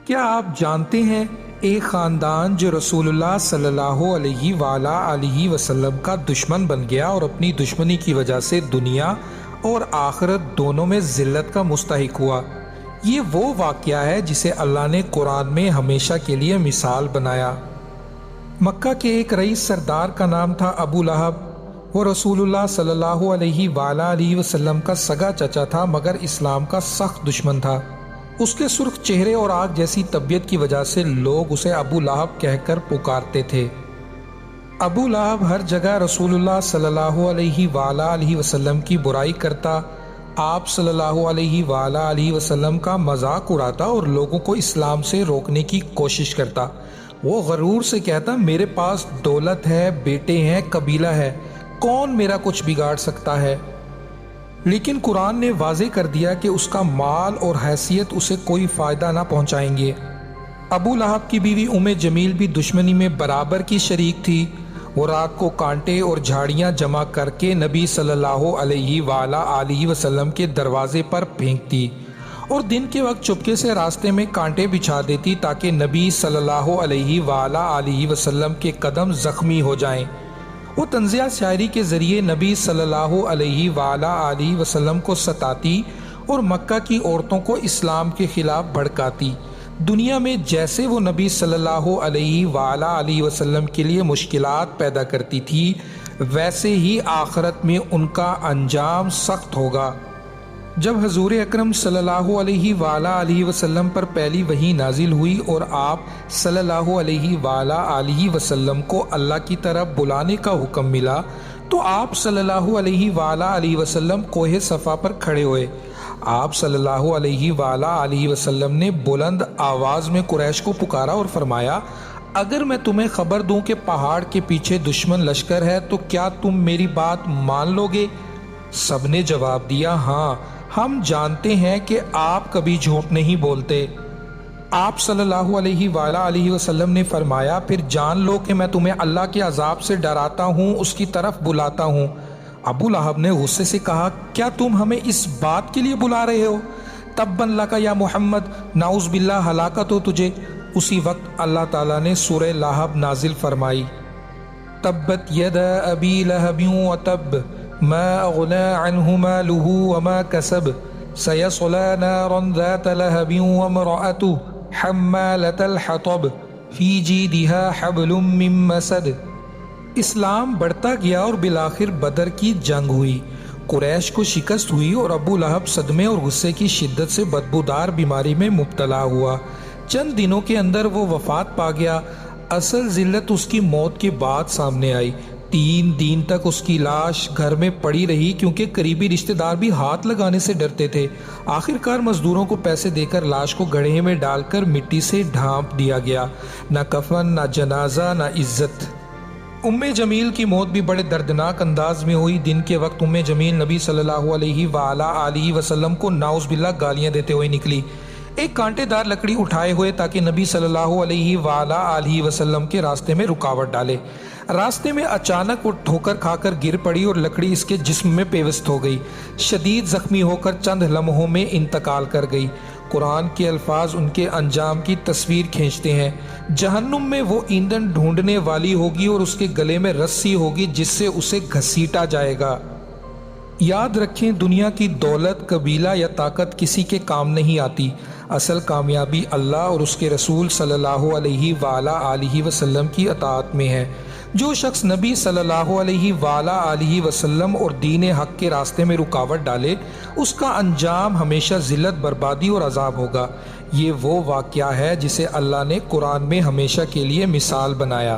کیا آپ جانتے ہیں ایک خاندان جو رسول اللہ صلی اللہ علیہ وآلہ وسلم کا دشمن بن گیا اور اپنی دشمنی کی وجہ سے دنیا اور آخرت دونوں میں ذلت کا مستحق ہوا۔ یہ وہ واقعہ ہے جسے اللہ نے قرآن میں ہمیشہ کے لیے مثال بنایا۔ مکہ کے ایک رئیس سردار کا نام تھا ابو لہب۔ وہ رسول اللہ صلی اللہ علیہ وآلہ وسلم کا سگا چچا تھا مگر اسلام کا سخت دشمن تھا۔ اس کے سرخ چہرے اور آگ جیسی طبیعت کی وجہ سے لوگ اسے ابو لہب کہہ کر پکارتے تھے۔ ابو لہب ہر جگہ رسول اللہ صلی اللہ علیہ وآلہ وسلم کی برائی کرتا، آپ صلی اللہ علیہ وآلہ وسلم کا مذاق اڑاتا اور لوگوں کو اسلام سے روکنے کی کوشش کرتا۔ وہ غرور سے کہتا، میرے پاس دولت ہے، بیٹے ہیں، قبیلہ ہے، کون میرا کچھ بگاڑ سکتا ہے؟ لیکن قرآن نے واضح کر دیا کہ اس کا مال اور حیثیت اسے کوئی فائدہ نہ پہنچائیں گے۔ ابو لہب کی بیوی جمیل بھی دشمنی میں برابر کی شریک تھی۔ وہ رات کو کانٹے اور جھاڑیاں جمع کر کے نبی صلی اللہ علیہ وآلہ وسلم کے دروازے پر پھینکتی اور دن کے وقت چپکے سے راستے میں کانٹے بچھا دیتی تاکہ نبی صلی اللہ علیہ وآلہ وسلم کے قدم زخمی ہو جائیں۔ وہ طنزیہ شاعری کے ذریعے نبی صلی اللہ علیہ وآلہ وسلم کو ستاتی اور مکہ کی عورتوں کو اسلام کے خلاف بھڑکاتی۔ دنیا میں جیسے وہ نبی صلی اللہ علیہ وآلہ وسلم کے لیے مشکلات پیدا کرتی تھی، ویسے ہی آخرت میں ان کا انجام سخت ہوگا۔ جب حضور اکرم صلی اللہ علیہ وآلہ وسلم پر پہلی وحی نازل ہوئی اور آپ صلی اللہ علیہ وآلہ وسلم کو اللہ کی طرف بلانے کا حکم ملا تو آپ صلی اللہ علیہ وآلہ وسلم کوہ صفا پر کھڑے ہوئے۔ آپ صلی اللہ علیہ وآلہ وسلم نے بلند آواز میں قریش کو پکارا اور فرمایا، اگر میں تمہیں خبر دوں کہ پہاڑ کے پیچھے دشمن لشکر ہے تو کیا تم میری بات مان لو گے؟ سب نے جواب دیا، ہاں، ہم جانتے ہیں کہ آپ کبھی جھوٹ نہیں بولتے۔ آپ صلی اللہ علیہ وآلہ وسلم نے فرمایا، پھر جان لو کہ میں تمہیں اللہ کے عذاب سے ڈراتا ہوں، اس کی طرف بلاتا ہوں۔ ابو لہب نے غصے سے کہا، کیا تم ہمیں اس بات کے لیے بلا رہے ہو؟ تبا لک یا محمد، نعوذ باللہ، ہلاکت ہو تجھے۔ اسی وقت اللہ تعالیٰ نے سورہ لہب نازل فرمائی، تبت یدا ابی لہب وتب ما اغنى عنه ماله وما كسب سيصلى نارا ذات لهب وامرأته حمالة الحطب في جيدها حبل من مسد۔ اسلام بڑھتا گیا اور بالآخر بدر کی جنگ ہوئی، قریش کو شکست ہوئی اور ابو لہب صدمے اور غصے کی شدت سے بدبودار بیماری میں مبتلا ہوا۔ چند دنوں کے اندر وہ وفات پا گیا۔ اصل ذلت اس کی موت کے بعد سامنے آئی۔ 3 دن تک اس کی لاش گھر میں پڑی رہی کیونکہ قریبی رشتہ دار بھی ہاتھ لگانے سے ڈرتے تھے۔ آخرکار مزدوروں کو پیسے دے کر لاش کو گڑھے میں ڈال کر مٹی سے ڈھانپ دیا گیا۔ نہ کفن، نہ جنازہ، نہ عزت۔ جمیل کی موت بھی بڑے دردناک انداز میں ہوئی۔ دن کے وقت جمیل نبی صلی اللہ علیہ وآلہ وسلم کو نعوذ باللہ گالیاں دیتے ہوئے نکلی، ایک کانٹے دار لکڑی اٹھائے ہوئے تاکہ نبی صلی اللہ علیہ وآلہ وسلم کے راستے میں رکاوٹ ڈالے۔ راستے میں اچانک وہ ٹھوکر کھا کر گر پڑی اور لکڑی اس کے جسم میں پیوست ہو گئی۔ شدید زخمی ہو کر چند لمحوں میں انتقال کر گئی۔ قرآن کے الفاظ ان کے انجام کی تصویر کھینچتے ہیں۔ جہنم میں وہ ایندھن ڈھونڈنے والی ہوگی اور اس کے گلے میں رسی ہوگی جس سے اسے گھسیٹا جائے گا۔ یاد رکھیں، دنیا کی دولت، قبیلہ یا طاقت کسی کے کام نہیں آتی۔ اصل کامیابی اللہ اور اس کے رسول صلی اللہ علیہ وآلہ وسلم کی اطاعت میں ہے۔ جو شخص نبی صلی اللہ علیہ وآلہ وسلم اور دین حق کے راستے میں رکاوٹ ڈالے، اس کا انجام ہمیشہ ذلت، بربادی اور عذاب ہوگا۔ یہ وہ واقعہ ہے جسے اللہ نے قرآن میں ہمیشہ کے لیے مثال بنایا۔